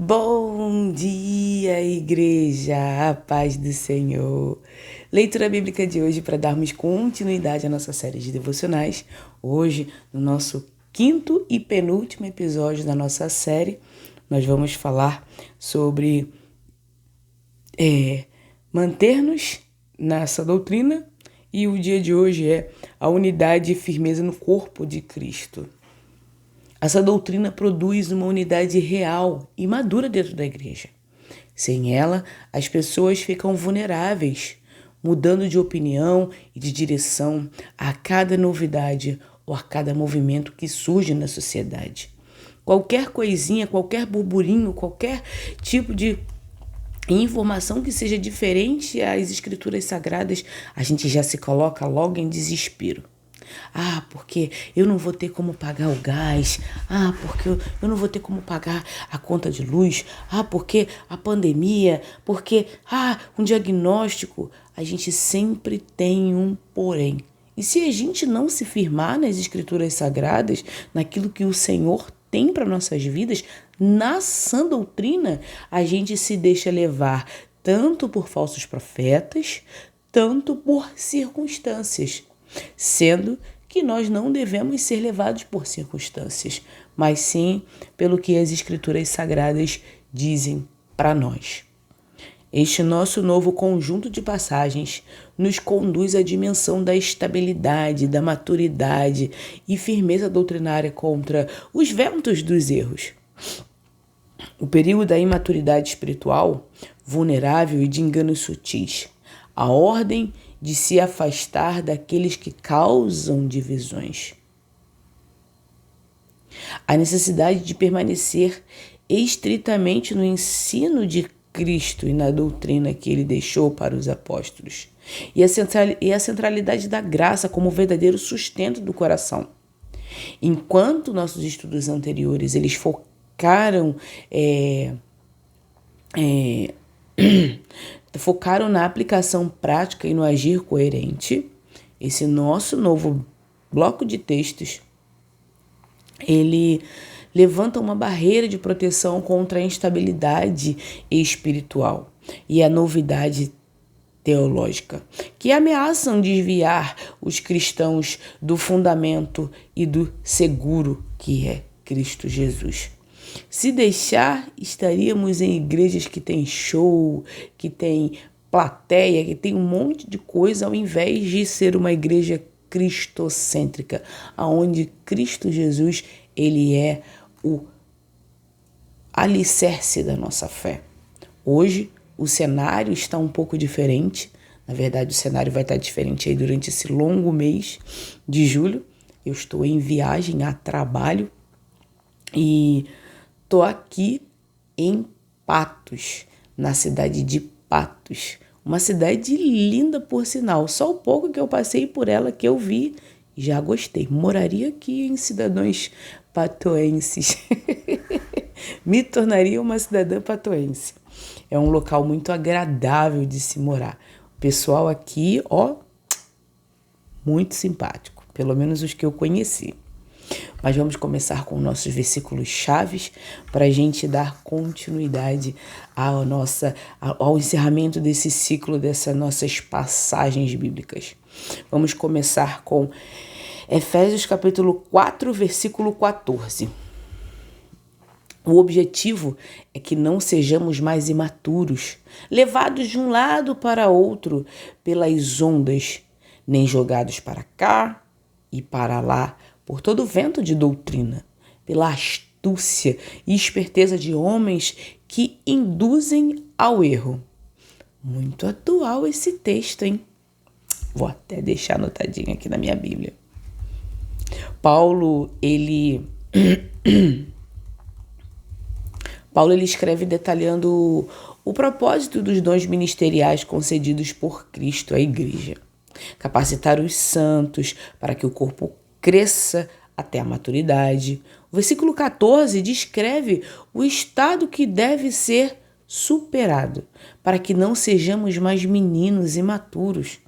Bom dia, igreja, a paz do Senhor. Leitura bíblica de hoje para darmos continuidade à nossa série de devocionais. Hoje, no nosso quinto e penúltimo episódio da nossa série, nós vamos falar sobre manter-nos nessa doutrina, e o dia de hoje é a unidade e firmeza no corpo de Cristo. Essa doutrina produz uma unidade real e madura dentro da igreja. Sem ela, as pessoas ficam vulneráveis, mudando de opinião e de direção a cada novidade ou a cada movimento que surge na sociedade. Qualquer coisinha, qualquer burburinho, qualquer tipo de informação que seja diferente às escrituras sagradas, a gente já se coloca logo em desespero. Porque eu não vou ter como pagar o gás. Porque eu não vou ter como pagar a conta de luz. Porque a pandemia. Porque, um diagnóstico. A gente sempre tem um porém. E se a gente não se firmar nas escrituras sagradas, naquilo que o Senhor tem para nossas vidas, na sã doutrina, a gente se deixa levar tanto por falsos profetas, tanto por circunstâncias. Sendo que nós não devemos ser levados por circunstâncias, mas sim pelo que as escrituras sagradas dizem para nós. Este nosso novo conjunto de passagens nos conduz à dimensão da estabilidade, da maturidade e firmeza doutrinária contra os ventos dos erros. O perigo da imaturidade espiritual, vulnerável e de enganos sutis. A ordem de se afastar daqueles que causam divisões. A necessidade de permanecer estritamente no ensino de Cristo e na doutrina que ele deixou para os apóstolos. E a centralidade da graça como verdadeiro sustento do coração. Enquanto nossos estudos anteriores, eles focaram na aplicação prática e no agir coerente, esse nosso novo bloco de textos, ele levanta uma barreira de proteção contra a instabilidade espiritual e a novidade teológica, que ameaçam desviar os cristãos do fundamento e do seguro que é Cristo Jesus. Se deixar, estaríamos em igrejas que tem show, que tem plateia, que tem um monte de coisa, ao invés de ser uma igreja cristocêntrica, onde Cristo Jesus, ele é o alicerce da nossa fé. Hoje, o cenário está um pouco diferente. Na verdade, o cenário vai estar diferente aí durante esse longo mês de julho. Eu estou em viagem a trabalho e estou aqui em Patos, na cidade de Patos. Uma cidade linda, por sinal. Só o pouco que eu passei por ela, que eu vi, já gostei. Moraria aqui em Cidadãos Patoenses. Me tornaria uma cidadã patoense. É um local muito agradável de se morar. O pessoal aqui, muito simpático. Pelo menos os que eu conheci. Mas vamos começar com nossos versículos chaves para a gente dar continuidade ao encerramento desse ciclo, dessas nossas passagens bíblicas. Vamos começar com Efésios capítulo 4, versículo 14. O objetivo é que não sejamos mais imaturos, levados de um lado para outro pelas ondas, nem jogados para cá e para lá, por todo vento de doutrina, pela astúcia e esperteza de homens que induzem ao erro. Muito atual esse texto, hein? Vou até deixar anotadinho aqui na minha Bíblia. Paulo, ele escreve detalhando o propósito dos dons ministeriais concedidos por Cristo à igreja. Capacitar os santos para que o corpo cresça até a maturidade. O versículo 14 descreve o estado que deve ser superado, para que não sejamos mais meninos imaturos.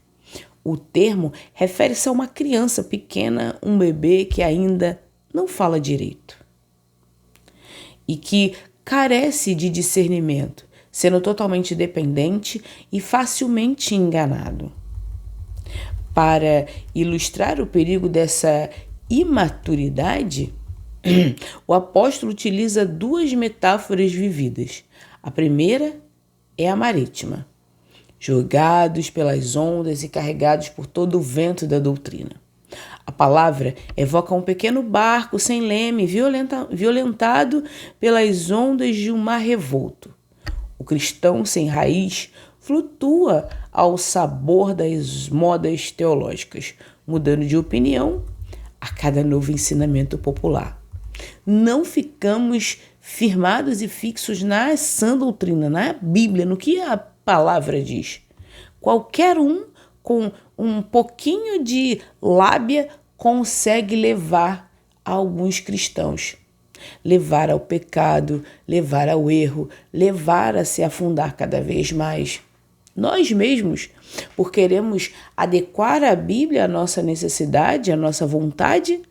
O termo refere-se a uma criança pequena, um bebê que ainda não fala direito. E que carece de discernimento, sendo totalmente dependente e facilmente enganado. Para ilustrar o perigo dessa imaturidade, o apóstolo utiliza duas metáforas vividas. A primeira é a marítima, jogados pelas ondas e carregados por todo o vento da doutrina. A palavra evoca um pequeno barco sem leme, violentado pelas ondas de um mar revolto. O cristão sem raiz flutua ao sabor das modas teológicas, mudando de opinião a cada novo ensinamento popular. Não ficamos firmados e fixos na sã doutrina, na Bíblia, no que a palavra diz. Qualquer um com um pouquinho de lábia consegue levar alguns cristãos, levar ao pecado, levar ao erro, levar a se afundar cada vez mais. Nós mesmos, por queremos adequar a Bíblia à nossa necessidade, à nossa vontade,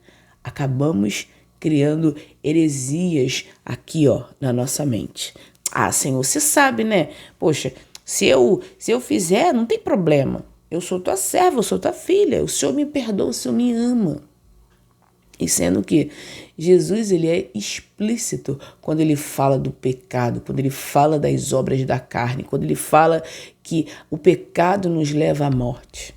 acabamos criando heresias aqui, na nossa mente. Ah, Senhor, você sabe, né? Poxa, se eu fizer, não tem problema. Eu sou tua serva, eu sou tua filha. O Senhor me perdoa, o Senhor me ama. E sendo que Jesus, ele é explícito quando ele fala do pecado, quando ele fala das obras da carne, quando ele fala que o pecado nos leva à morte.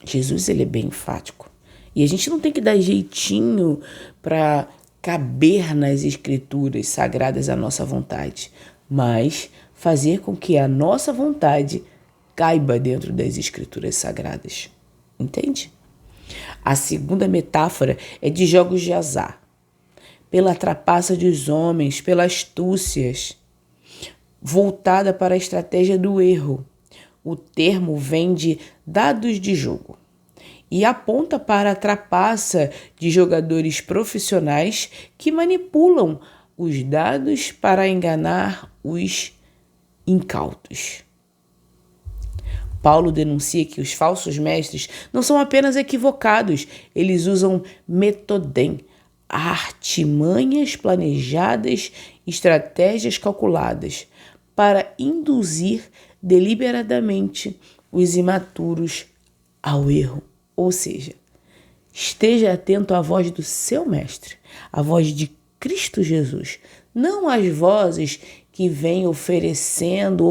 Jesus, ele é bem enfático. E a gente não tem que dar jeitinho para caber nas escrituras sagradas à nossa vontade, mas fazer com que a nossa vontade caiba dentro das escrituras sagradas. Entende? A segunda metáfora é de jogos de azar. Pela trapaça dos homens, pelas astúcias, voltada para a estratégia do erro. O termo vem de dados de jogo e aponta para a trapaça de jogadores profissionais que manipulam os dados para enganar os incautos. Paulo denuncia que os falsos mestres não são apenas equivocados, eles usam metodem, artimanhas planejadas, estratégias calculadas para induzir deliberadamente os imaturos ao erro. Ou seja, esteja atento à voz do seu mestre, à voz de Cristo Jesus, não às vozes que vêm ofertando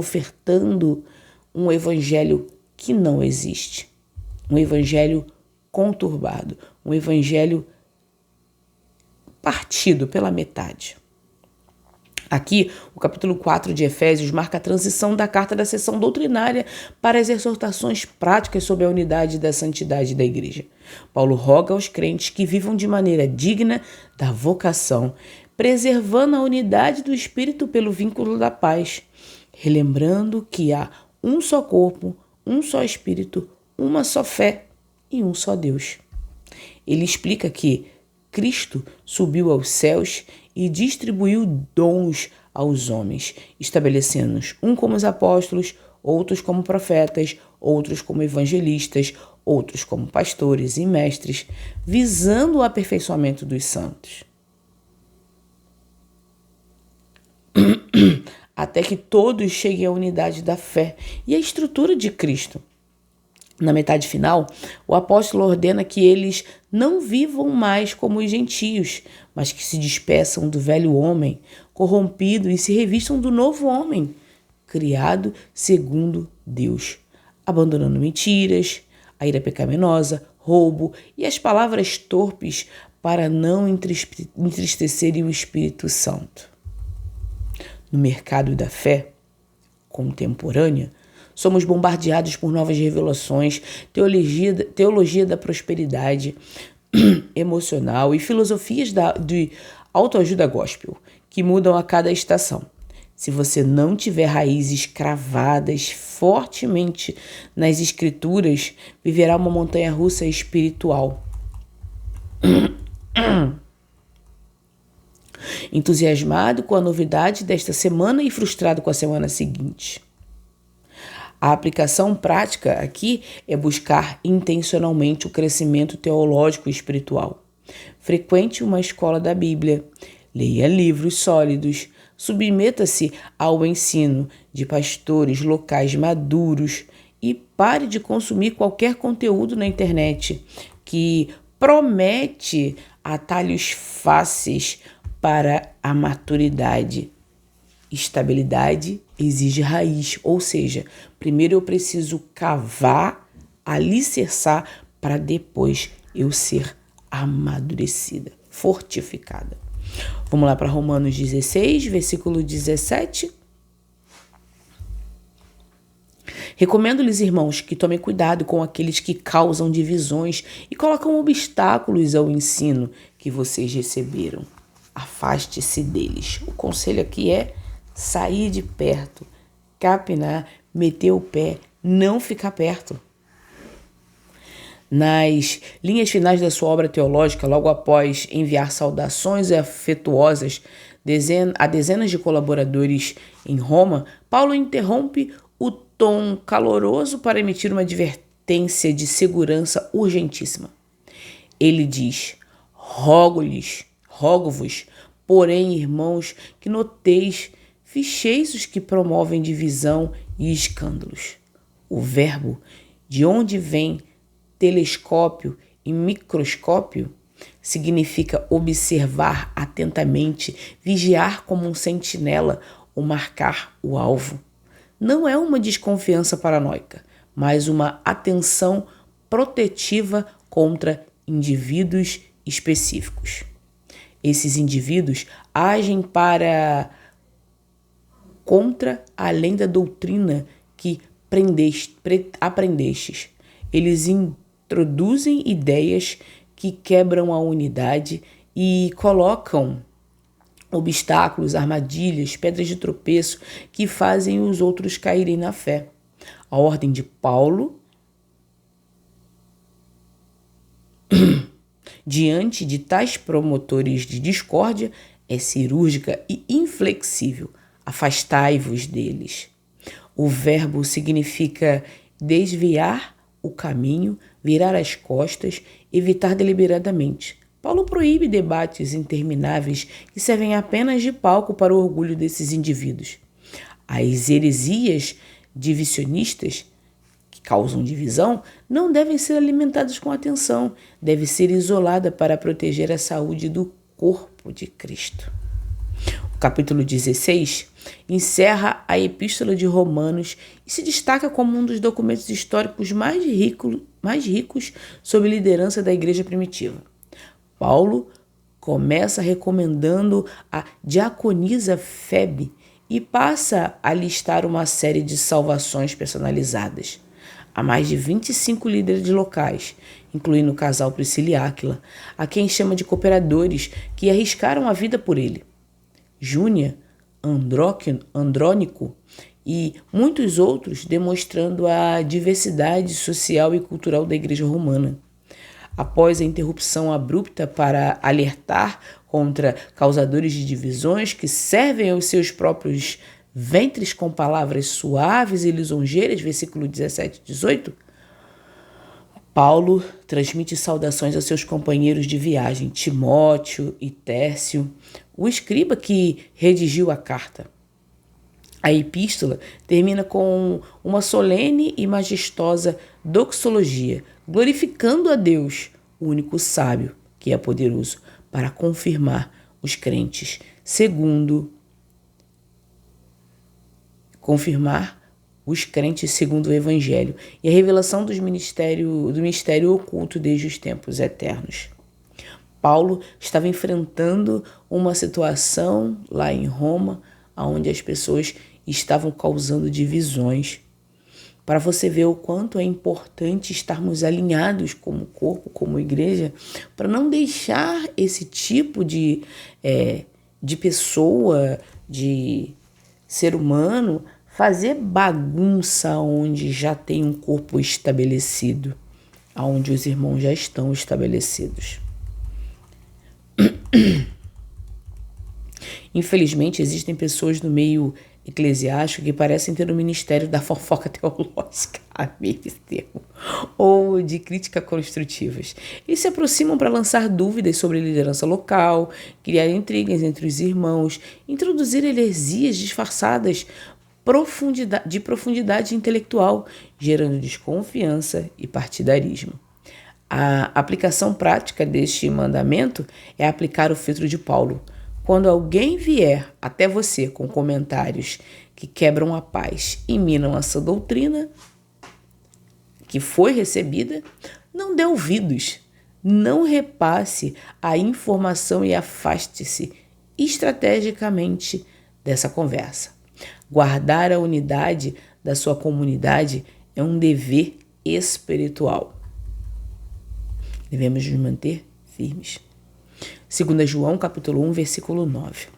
um evangelho que não existe, um evangelho conturbado, um evangelho partido pela metade. Aqui, o capítulo 4 de Efésios marca a transição da carta da seção doutrinária para as exortações práticas sobre a unidade da santidade da igreja. Paulo roga aos crentes que vivam de maneira digna da vocação, preservando a unidade do Espírito pelo vínculo da paz, relembrando que há um só corpo, um só Espírito, uma só fé e um só Deus. Ele explica que Cristo subiu aos céus e distribuiu dons aos homens, estabelecendo-os um como os apóstolos, outros como profetas, outros como evangelistas, outros como pastores e mestres, visando o aperfeiçoamento dos santos. Até que todos cheguem à unidade da fé e à estrutura de Cristo. Na metade final, o apóstolo ordena que eles não vivam mais como os gentios, mas que se despeçam do velho homem corrompido e se revistam do novo homem, criado segundo Deus, abandonando mentiras, a ira pecaminosa, roubo e as palavras torpes para não entristecerem o Espírito Santo. No mercado da fé contemporânea, somos bombardeados por novas revelações, teologia da prosperidade emocional e filosofias de autoajuda gospel, que mudam a cada estação. Se você não tiver raízes cravadas fortemente nas escrituras, viverá uma montanha-russa espiritual. Entusiasmado com a novidade desta semana e frustrado com a semana seguinte. A aplicação prática aqui é buscar intencionalmente o crescimento teológico e espiritual. Frequente uma escola da Bíblia, leia livros sólidos, submeta-se ao ensino de pastores locais maduros e pare de consumir qualquer conteúdo na internet que promete atalhos fáceis para a maturidade. Estabilidade exige raiz, ou seja, primeiro eu preciso cavar, alicerçar, para depois eu ser amadurecida, fortificada. Vamos lá para Romanos 16, versículo 17. Recomendo-lhes, irmãos, que tomem cuidado com aqueles que causam divisões e colocam obstáculos ao ensino que vocês receberam. Afaste-se deles. O conselho aqui é sair de perto, capinar, meter o pé, não ficar perto. Nas linhas finais da sua obra teológica, logo após enviar saudações afetuosas a dezenas de colaboradores em Roma, Paulo interrompe o tom caloroso para emitir uma advertência de segurança urgentíssima. Ele diz: rogo-vos, porém, irmãos, que noteis, ficheis os que promovem divisão e escândalos. O verbo, de onde vem telescópio e microscópio, significa observar atentamente, vigiar como um sentinela ou marcar o alvo. Não é uma desconfiança paranoica, mas uma atenção protetiva contra indivíduos específicos. Esses indivíduos agem contra além da doutrina que aprendestes. Eles introduzem ideias que quebram a unidade e colocam obstáculos, armadilhas, pedras de tropeço que fazem os outros caírem na fé. A ordem de Paulo, diante de tais promotores de discórdia, é cirúrgica e inflexível. Afastai-vos deles. O verbo significa desviar o caminho, virar as costas, evitar deliberadamente. Paulo proíbe debates intermináveis que servem apenas de palco para o orgulho desses indivíduos. As heresias divisionistas, que causam divisão, não devem ser alimentadas com atenção, deve ser isolada para proteger a saúde do corpo de Cristo. O capítulo 16 encerra a Epístola de Romanos e se destaca como um dos documentos históricos mais ricos sob liderança da igreja primitiva. Paulo começa recomendando a diaconisa Febe e passa a listar uma série de salvações personalizadas. Há mais de 25 líderes locais, incluindo o casal Priscila e Áquila, a quem chama de cooperadores que arriscaram a vida por ele. Júnia, Andrônico e muitos outros, demonstrando a diversidade social e cultural da igreja romana. Após a interrupção abrupta para alertar contra causadores de divisões que servem aos seus próprios ventres com palavras suaves e lisonjeiras, versículo 17 e 18, Paulo transmite saudações aos seus companheiros de viagem, Timóteo e Tércio, o escriba que redigiu a carta. A epístola termina com uma solene e majestosa doxologia, glorificando a Deus, o único sábio, que é poderoso para confirmar os crentes segundo o Evangelho e a revelação do mistério oculto desde os tempos eternos. Paulo estava enfrentando uma situação lá em Roma, onde as pessoas estavam causando divisões. Para você ver o quanto é importante estarmos alinhados como corpo, como igreja, para não deixar esse tipo de pessoa, de ser humano, fazer bagunça onde já tem um corpo estabelecido, onde os irmãos já estão estabelecidos. Infelizmente, existem pessoas no meio eclesiástico que parecem ter o ministério da fofoca teológica, amei esse termo, ou de crítica construtivas. Eles se aproximam para lançar dúvidas sobre a liderança local, criar intrigas entre os irmãos, introduzir heresias disfarçadas de profundidade intelectual, gerando desconfiança e partidarismo. A aplicação prática deste mandamento é aplicar o filtro de Paulo. Quando alguém vier até você com comentários que quebram a paz e minam essa doutrina que foi recebida, não dê ouvidos, não repasse a informação e afaste-se estrategicamente dessa conversa. Guardar a unidade da sua comunidade é um dever espiritual. Devemos nos manter firmes. 2 João, capítulo 1, versículo 9.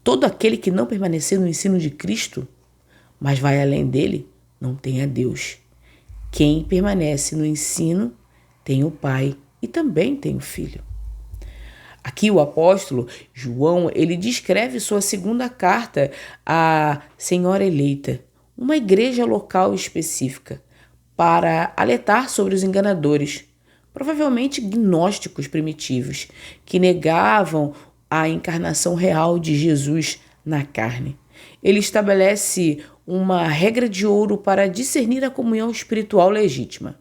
Todo aquele que não permanecer no ensino de Cristo, mas vai além dele, não tem a Deus. Quem permanece no ensino tem o Pai e também tem o Filho. Aqui o apóstolo João, ele descreve sua segunda carta à Senhora Eleita, uma igreja local específica, para alertar sobre os enganadores, provavelmente gnósticos primitivos, que negavam a encarnação real de Jesus na carne. Ele estabelece uma regra de ouro para discernir a comunhão espiritual legítima.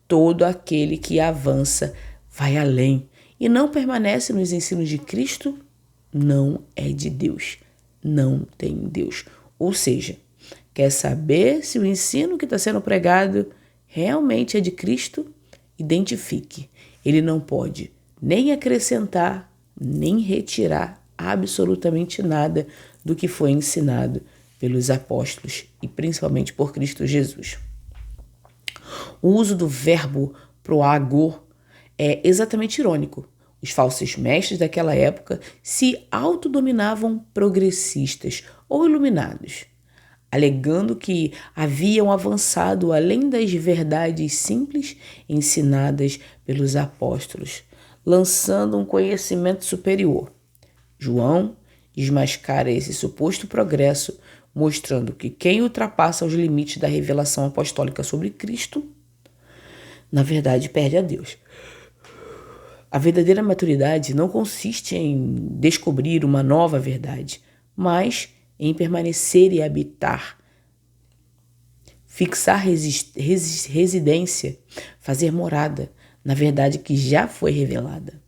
Todo aquele que avança vai além e não permanece nos ensinos de Cristo, não é de Deus, não tem Deus. Ou seja, quer saber se o ensino que está sendo pregado realmente é de Cristo? Identifique. Ele não pode nem acrescentar, nem retirar absolutamente nada do que foi ensinado pelos apóstolos e principalmente por Cristo Jesus. O uso do verbo proagor é exatamente irônico. Os falsos mestres daquela época se autodominavam progressistas ou iluminados, alegando que haviam avançado além das verdades simples ensinadas pelos apóstolos, lançando um conhecimento superior. João desmascara esse suposto progresso, mostrando que quem ultrapassa os limites da revelação apostólica sobre Cristo, na verdade, perde a Deus. A verdadeira maturidade não consiste em descobrir uma nova verdade, mas em permanecer e habitar, fixar residência, fazer morada na verdade que já foi revelada.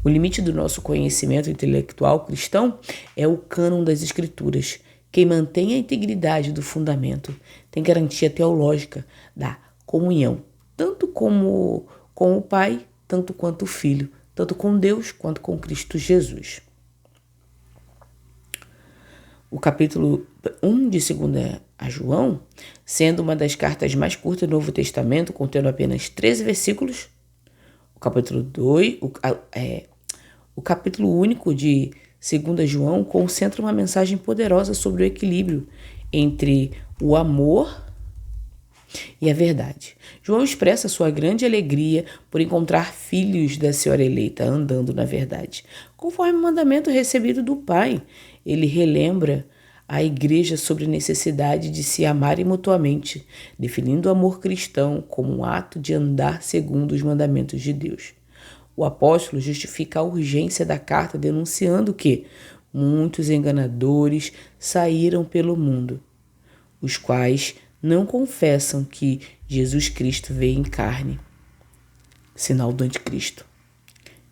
O limite do nosso conhecimento intelectual cristão é o cânon das Escrituras. Quem mantém a integridade do fundamento tem garantia teológica da comunhão, tanto como com o Pai, tanto quanto o Filho, tanto com Deus quanto com Cristo Jesus. O capítulo 1 de 2 a João, sendo uma das cartas mais curtas do Novo Testamento, contendo apenas 13 versículos, o capítulo único de 2 João concentra uma mensagem poderosa sobre o equilíbrio entre o amor e a verdade. João expressa sua grande alegria por encontrar filhos da Senhora Eleita andando na verdade, conforme o mandamento recebido do Pai. Ele relembra a igreja sobre a necessidade de se amarem mutuamente, definindo o amor cristão como um ato de andar segundo os mandamentos de Deus. O apóstolo justifica a urgência da carta denunciando que muitos enganadores saíram pelo mundo, os quais não confessam que Jesus Cristo veio em carne, sinal do anticristo.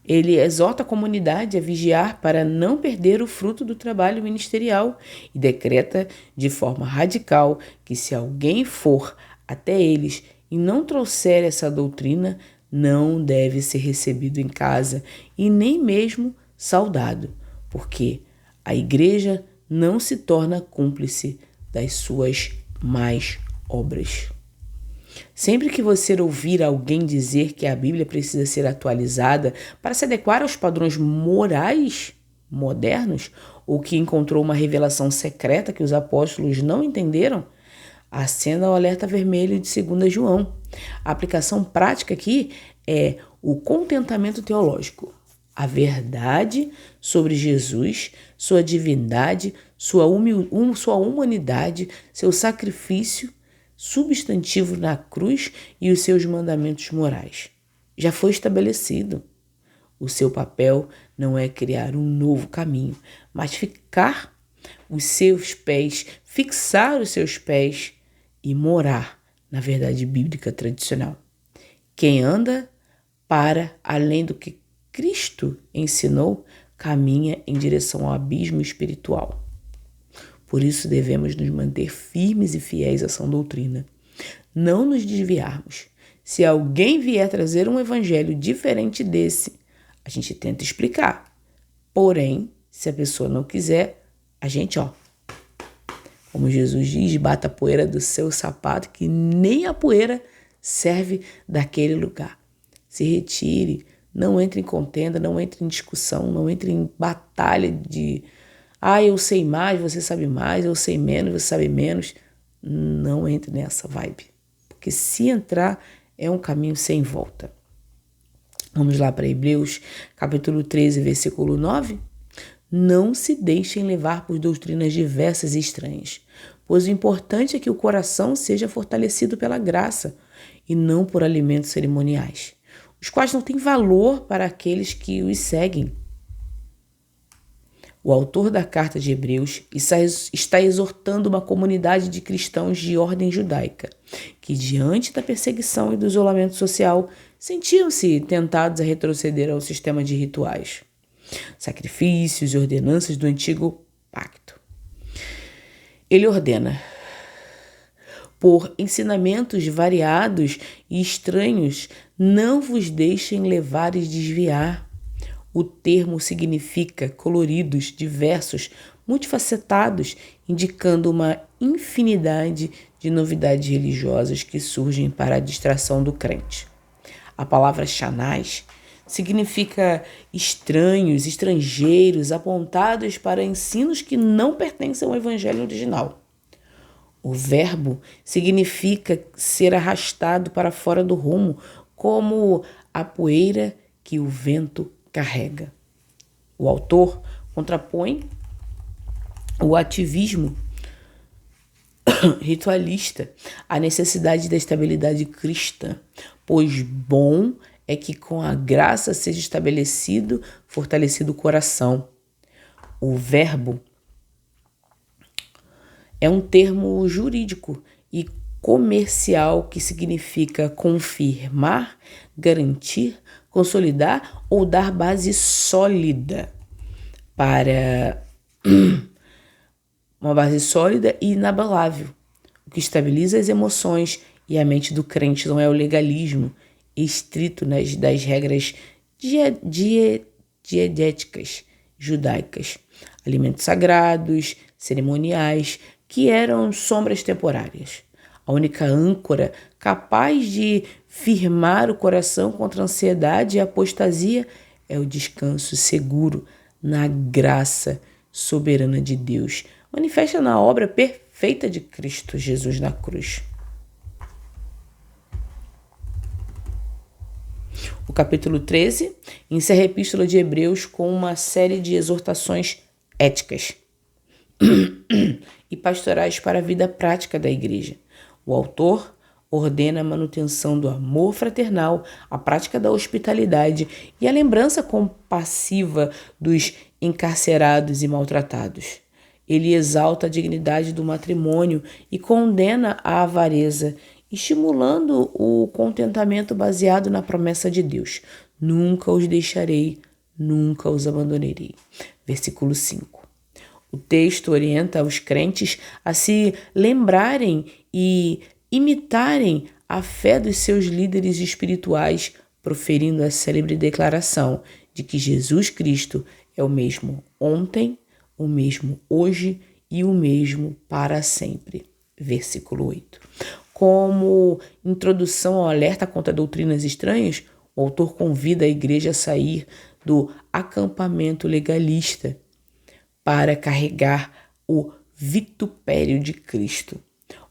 Ele exorta a comunidade a vigiar para não perder o fruto do trabalho ministerial e decreta de forma radical que se alguém for até eles e não trouxer essa doutrina, não deve ser recebido em casa e nem mesmo saudado, porque a igreja não se torna cúmplice das suas más obras. Sempre que você ouvir alguém dizer que a Bíblia precisa ser atualizada para se adequar aos padrões morais modernos, ou que encontrou uma revelação secreta que os apóstolos não entenderam, acenda o alerta vermelho de 2 João. A aplicação prática aqui é o contentamento teológico. a verdade sobre Jesus, sua divindade, sua humanidade, seu sacrifício substantivo na cruz e os seus mandamentos morais. Já foi estabelecido. O seu papel não é criar um novo caminho, mas fixar os seus pés e morar na verdade bíblica tradicional. Quem anda para além do que Cristo ensinou, caminha em direção ao abismo espiritual. Por isso devemos nos manter firmes e fiéis à sã doutrina, não nos desviarmos. Se alguém vier trazer um evangelho diferente desse, a gente tenta explicar. Porém, se a pessoa não quiser, a gente, como Jesus diz, bata a poeira do seu sapato, que nem a poeira serve daquele lugar. Se retire, não entre em contenda, não entre em discussão, não entre em batalha de eu sei mais, você sabe mais, eu sei menos, você sabe menos. Não entre nessa vibe, porque se entrar é um caminho sem volta. Vamos lá para Hebreus, capítulo 13, versículo 9. Não se deixem levar por doutrinas diversas e estranhas, pois o importante é que o coração seja fortalecido pela graça e não por alimentos cerimoniais, os quais não têm valor para aqueles que os seguem. O autor da carta de Hebreus está exortando uma comunidade de cristãos de ordem judaica, que diante da perseguição e do isolamento social, sentiam-se tentados a retroceder ao sistema de rituais, sacrifícios e ordenanças do antigo pacto. Ele ordena: por ensinamentos variados e estranhos, não vos deixem levar e desviar. O termo significa coloridos, diversos, multifacetados, indicando uma infinidade de novidades religiosas que surgem para a distração do crente. A palavra Shanás significa estranhos, estrangeiros, apontados para ensinos que não pertencem ao evangelho original. O verbo significa ser arrastado para fora do rumo, como a poeira que o vento carrega. O autor contrapõe o ativismo ritualista à necessidade da estabilidade cristã, pois bom é que com a graça seja fortalecido o coração. O verbo é um termo jurídico e comercial que significa confirmar, garantir, consolidar ou dar base sólida para uma base sólida e inabalável. O que estabiliza as emoções e a mente do crente não é o legalismo estrito das regras dietéticas judaicas, alimentos sagrados, cerimoniais, que eram sombras temporárias. A única âncora capaz de firmar o coração contra a ansiedade e a apostasia é o descanso seguro na graça soberana de Deus, manifesta na obra perfeita de Cristo Jesus na cruz. O capítulo 13 encerra a Epístola de Hebreus com uma série de exortações éticas e pastorais para a vida prática da igreja. O autor ordena a manutenção do amor fraternal, a prática da hospitalidade e a lembrança compassiva dos encarcerados e maltratados. Ele exalta a dignidade do matrimônio e condena a avareza, estimulando o contentamento baseado na promessa de Deus. Nunca os deixarei, nunca os abandonarei. Versículo 5. O texto orienta os crentes a se lembrarem e imitarem a fé dos seus líderes espirituais, proferindo a célebre declaração de que Jesus Cristo é o mesmo ontem, o mesmo hoje e o mesmo para sempre. Versículo 8. Como introdução ao alerta contra doutrinas estranhas, o autor convida a igreja a sair do acampamento legalista para carregar o vitupério de Cristo,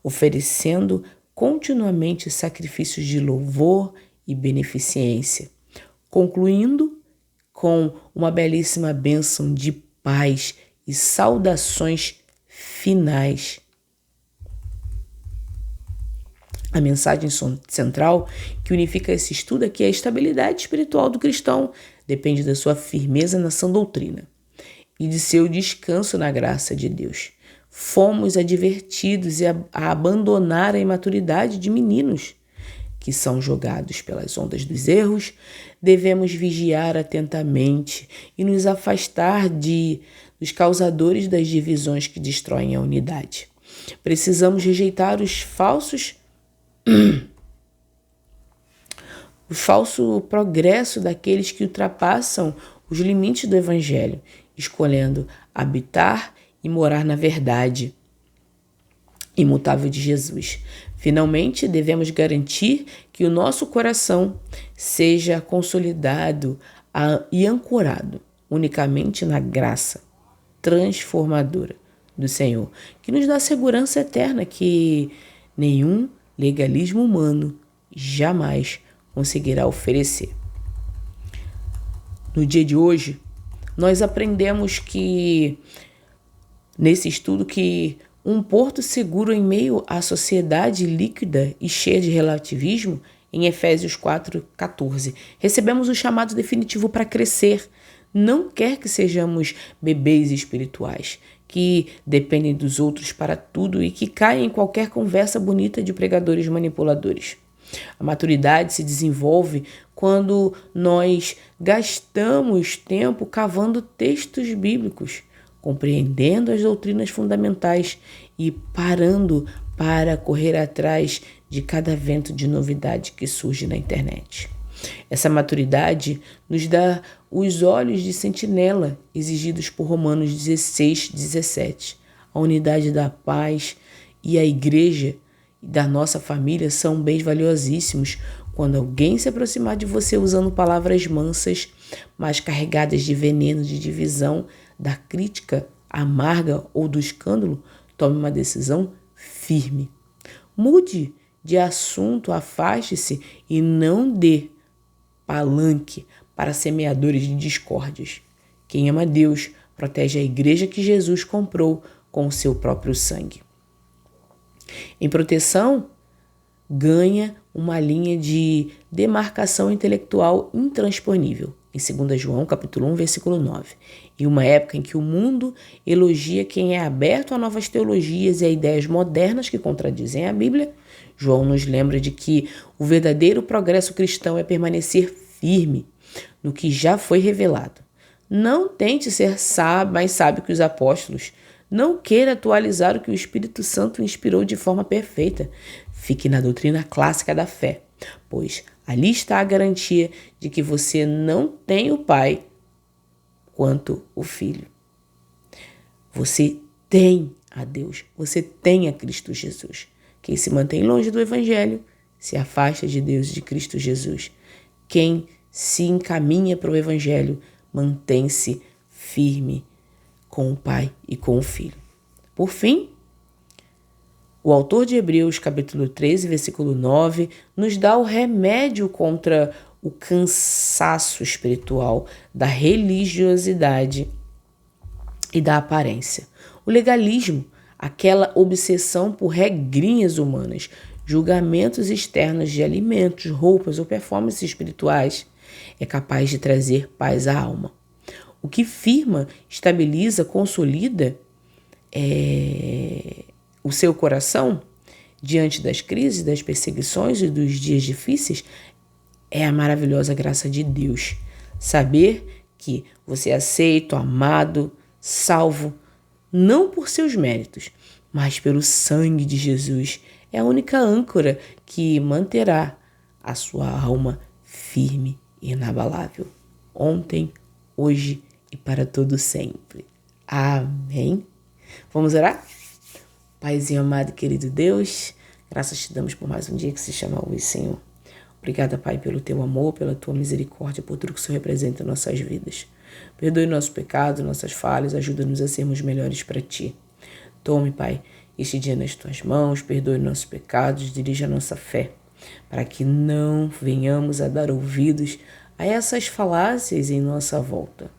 oferecendo continuamente sacrifícios de louvor e beneficência, concluindo com uma belíssima bênção de paz e saudações finais. A mensagem central que unifica esse estudo aqui é a estabilidade espiritual do cristão. Depende da sua firmeza na sã doutrina e de seu descanso na graça de Deus. Fomos advertidos a abandonar a imaturidade de meninos que são jogados pelas ondas dos erros. Devemos vigiar atentamente e nos afastar dos causadores das divisões que destroem a unidade. Precisamos rejeitar o falso progresso daqueles que ultrapassam os limites do Evangelho, escolhendo habitar e morar na verdade imutável de Jesus. Finalmente, devemos garantir que o nosso coração seja consolidado e ancorado unicamente na graça transformadora do Senhor, que nos dá segurança eterna que nenhum legalismo humano jamais conseguirá oferecer. No dia de hoje, nós aprendemos nesse estudo que um porto seguro em meio à sociedade líquida e cheia de relativismo, em Efésios 4:14. Recebemos o chamado definitivo para crescer. Não quer que sejamos bebês espirituais, que dependem dos outros para tudo e que caem em qualquer conversa bonita de pregadores manipuladores. A maturidade se desenvolve quando nós gastamos tempo cavando textos bíblicos, compreendendo as doutrinas fundamentais e parando para correr atrás de cada vento de novidade que surge na internet. Essa maturidade nos dá os olhos de sentinela exigidos por Romanos 16:17. A unidade da paz e a igreja da nossa família são bens valiosíssimos. Quando alguém se aproximar de você usando palavras mansas, mas carregadas de veneno, de divisão, da crítica amarga ou do escândalo, tome uma decisão firme. Mude de assunto, afaste-se e não dê palanque para semeadores de discórdias. Quem ama Deus protege a igreja que Jesus comprou com o seu próprio sangue. Em proteção, ganha uma linha de demarcação intelectual intransponível, em 2 João, capítulo 1, versículo 9. Em uma época em que o mundo elogia quem é aberto a novas teologias e a ideias modernas que contradizem a Bíblia, João nos lembra de que o verdadeiro progresso cristão é permanecer firme no que já foi revelado. Não tente ser mais sábio que os apóstolos. Não queira atualizar o que o Espírito Santo inspirou de forma perfeita. Fique na doutrina clássica da fé, pois ali está a garantia de que você não tem o Pai quanto o Filho. Você tem a Deus, você tem a Cristo Jesus. Quem se mantém longe do Evangelho se afasta de Deus e de Cristo Jesus. Quem se encaminha para o Evangelho mantém-se firme com o Pai e com o Filho. Por fim, o autor de Hebreus, capítulo 13, versículo 9, nos dá o remédio contra o cansaço espiritual da religiosidade e da aparência. O legalismo, aquela obsessão por regrinhas humanas, julgamentos externos de alimentos, roupas ou performances espirituais, é capaz de trazer paz à alma. O que firma, estabiliza, consolida o seu coração diante das crises, das perseguições e dos dias difíceis é a maravilhosa graça de Deus. Saber que você é aceito, amado, salvo, não por seus méritos, mas pelo sangue de Jesus, é a única âncora que manterá a sua alma firme e inabalável. Ontem, hoje e para todo sempre. Amém? Vamos orar? Paizinho amado e querido Deus, graças te damos por mais um dia que se chama hoje, Senhor. Obrigada, Pai, pelo teu amor, pela tua misericórdia, por tudo que o Senhor representa em nossas vidas. Perdoe nossos pecados, nossas falhas, ajuda-nos a sermos melhores para ti. Tome, Pai, este dia nas tuas mãos, perdoe nossos pecados, dirija a nossa fé, para que não venhamos a dar ouvidos a essas falácias em nossa volta.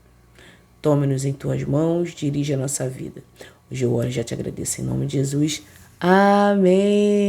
Tome-nos em tuas mãos, dirige a nossa vida. Hoje eu oro e já te agradeço em nome de Jesus. Amém.